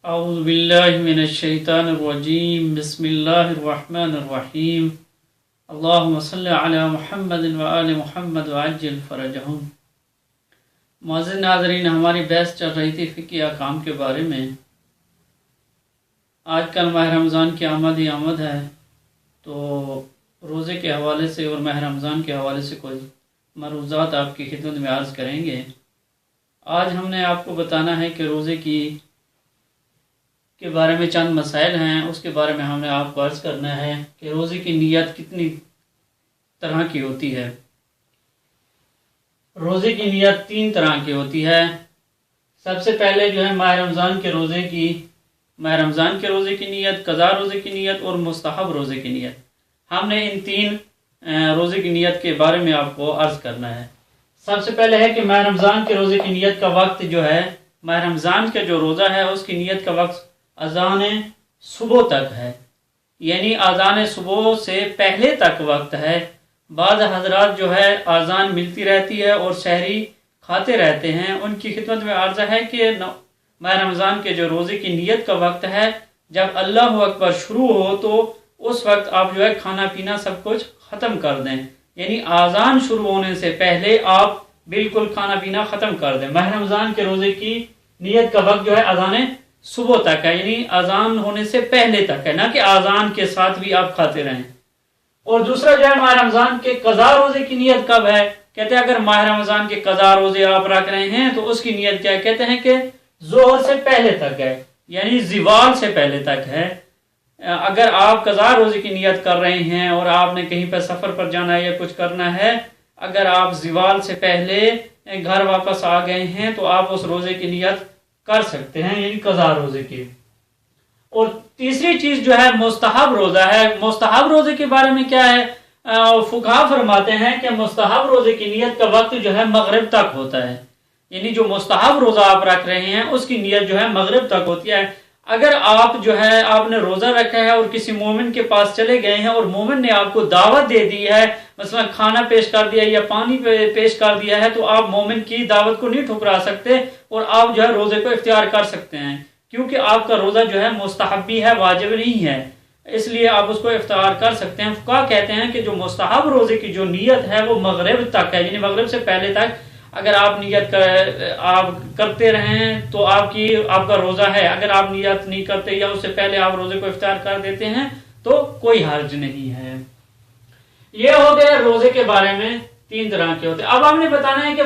औज़ुबिल्लाहिमिनश्शैतानिर्रजीम बिस्मिल्लाहिर्रहमानिर्रहीम अल्लाहुम्मा सल्लि अला मुहम्मद व आलि मुहम्मद व अज्जिल फरजहुम। मुअज़्ज़िज़ नाज़रीन, हमारी बहस चल रही थी फ़िक़्ही अहकाम के बारे में। आजकल माह रमज़ान की आमद ही आमद है, तो रोज़े के हवाले से और माह रमज़ान के हवाले से कोई मरूज़ात आपकी खिदमत में अर्ज़ करेंगे। आज हमने आपको बताना है कि रोज़े के बारे में चंद मसाइल हैं, उसके बारे में हमने आपको अर्ज़ करना है कि रोज़े की नीयत कितनी तरह की होती है। रोज़े की नीयत 3 तरह की होती है। सबसे पहले जो है माह रमज़ान के रोज़े की नीयत, क़ज़ा रोज़े की नीयत और मुस्तहब रोज़े की नीयत। हमने इन 3 रोज़े की नीयत के बारे में आपको अर्ज़ करना है। सबसे पहले है कि माह रमज़ान के रोज़े की नीयत का वक्त जो है, माह रमज़ान का जो रोज़ा है उसकी नीयत का वक्त अज़ान सुबह तक है, यानी अज़ान सुबह से पहले तक वक्त है। बाद हज़रात जो है अज़ान मिलती रहती है और सहरी खाते रहते हैं। उनकी खिदमत में अर्ज़ है कि माह रमज़ान के जो रोज़े की नीयत का वक्त है, जब अल्लाहु अकबर शुरू हो तो उस वक्त आप जो है खाना पीना सब कुछ ख़त्म कर दें, यानी अज़ान शुरू होने से पहले आप बिल्कुल खाना पीना ख़त्म कर दें। माह रमज़ान के रोज़े की नीयत का वक्त जो है अज़ान सुबह तक है, यानी अज़ान होने से पहले तक है, ना कि अज़ान के साथ भी आप खाते रहें। और दूसरा जो है माह रमज़ान के क़ज़ा रोज़े की नीयत कब है? कहते हैं अगर माह रमज़ान के क़ज़ा रोज़े आप रख रहे हैं तो उसकी नीयत क्या है? कहते हैं कि ज़ोहर से पहले तक है, यानी ज़िवाल से पहले तक है। अगर आप क़ज़ा रोज़े की नीयत कर रहे हैं और आपने कहीं पर सफ़र पर जाना है या कुछ करना है, अगर आप ज़िवाल से पहले घर वापस आ गए हैं तो आप उस रोज़े की नीयत कर सकते हैं, यानी क़ज़ा रोज़े की। और तीसरी चीज़ जो है मुस्तहब रोज़ा है। मुस्तहब रोज़े के बारे में क्या है? फुक़हा फरमाते हैं कि मुस्तहब रोज़े की नीयत का वक्त जो है मगरिब तक होता है, यानी जो मुस्तहब रोज़ा आप रख रहे हैं उसकी नीयत जो है मगरिब तक होती है। अगर आप जो है आपने रोज़ा रखा है और किसी मोमिन के पास चले गए हैं और मोमिन ने आपको दावत दे दी है, मसलन खाना पेश कर दिया या पानी पेश कर दिया है, तो आप मोमिन की दावत को नहीं ठुकरा सकते और आप जो है रोज़े को इख्तियार कर सकते हैं, क्योंकि आपका रोज़ा जो है मुस्तहबी है, वाजिब नहीं है, इसलिए आप उसको इख्तियार कर सकते हैं। फुक़हा कहते हैं कि जो मुस्तहब रोज़े की जो नीयत है वो मगरिब तक है, यानी मगरिब से पहले तक अगर आप नीयत आप करते रहें तो आपका रोज़ा है। अगर आप नीयत नहीं करते या उससे पहले आप रोज़े को इफ्तार कर देते हैं तो कोई हर्ज नहीं है। ये हो गए रोज़े के बारे में 3 तरह के होते हैं। अब हमने बताना है कि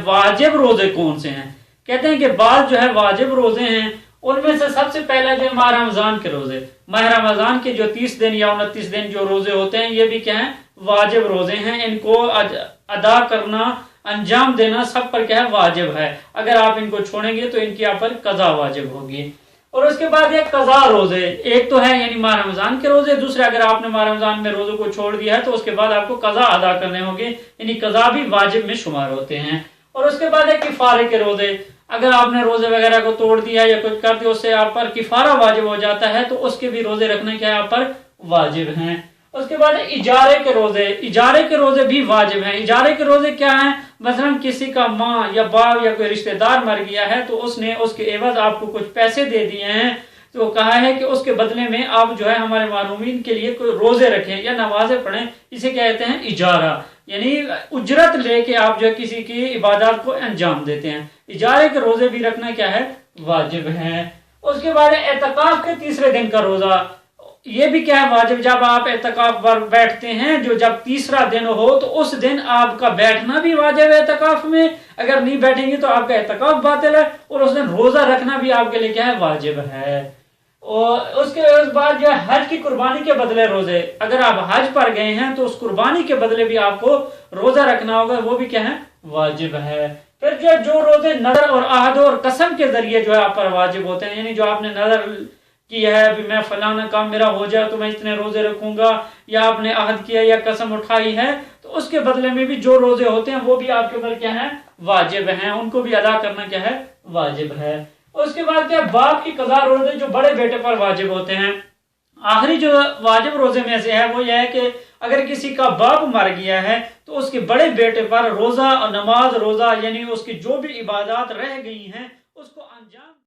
वाजिब रोज़े कौन से हैं। कहते हैं कि बाद जो है वाजिब रोज़े हैं, उनमें से सबसे पहला जो माह रमज़ान के रोज़े, माह रमज़ान के जो 30 दिन या 29 दिन जो रोज़े होते हैं, ये भी क्या है? वाजिब रोज़े हैं। इनको अदा करना, अंजाम देना सब पर क्या है? वाजिब है। अगर आप इनको छोड़ेंगे तो इनकी आप पर क़ज़ा वाजिब होगी। और उसके बाद एक क़ज़ा रोज़े, एक तो है यानी माह रमज़ान के रोज़े, दूसरे अगर आपने माह रमज़ान में रोज़ों को छोड़ दिया है तो उसके बाद आपको क़ज़ा अदा करने होंगे, यानी क़ज़ा भी वाजिब में शुमार होते हैं। और उसके बाद है किफ़ारे के रोज़े। अगर आपने रोज़े वगैरह को तोड़ दिया या कुछ कर दिया, उससे आप पर किफ़ारा वाजिब हो जाता है, तो उसके भी रोज़े रखने क्या आप पर वाजिब हैं। उसके बाद इजारे के रोज़े, इजारे के रोज़े भी वाजिब हैं। इजारे के रोज़े क्या हैं? मसलन किसी का माँ या बाप या कोई रिश्तेदार मर गया है तो उसने उसके एवज आपको कुछ पैसे दे दिए हैं, तो कहा है कि उसके बदले में आप जो है हमारे मारूमीन के लिए कोई रोज़े रखें या नमाजें पढ़ें। इसे क्या कहते हैं? इजारा, यानी उजरत लेके आप जो है किसी की इबादत को अंजाम देते हैं। इजारे के रोज़े भी रखना क्या है? वाजिब है। उसके बाद एतकाफ के 3रे दिन का रोज़ा, ये भी क्या है? वाजिब। जब आप एतकाफ पर बैठते हैं, जो जब 3रा दिन हो तो उस दिन आपका बैठना भी वाजिब है एतकाफ में। अगर नहीं बैठेंगे तो आपका एतकाफ बातिल है। और उस दिन रोज़ा रखना भी आपके लिए क्या है? वाजिब है। और उसके बाद जो है हज की कुर्बानी के बदले रोज़े, अगर आप हज पर गए हैं तो उस कुर्बानी के बदले भी आपको रोज़ा रखना होगा, वो भी क्या है? वाजिब है। फिर जो रोज़े नज़र और आहद और कसम के जरिए जो है आप पर वाजिब होते हैं, यानी जो आपने नज़र किया है अभी मैं फलाना काम मेरा हो जाए तो मैं इतने रोज़े रखूंगा, या आपने अहद किया या कसम उठाई है, तो उसके बदले में भी जो रोज़े होते हैं वो भी आपके ऊपर क्या है? वाजिब हैं। उनको भी अदा करना क्या है? वाजिब है। उसके बाद क्या? बाप की क़ज़ा रोज़े जो बड़े बेटे पर वाजिब होते हैं। आखिरी जो वाजिब रोज़े में से है वो यह है कि अगर किसी का बाप मर गया है तो उसके बड़े बेटे पर रोज़ा और नमाज रोज़ा, यानी उसकी जो भी इबादत रह गई हैं उसको अंजाम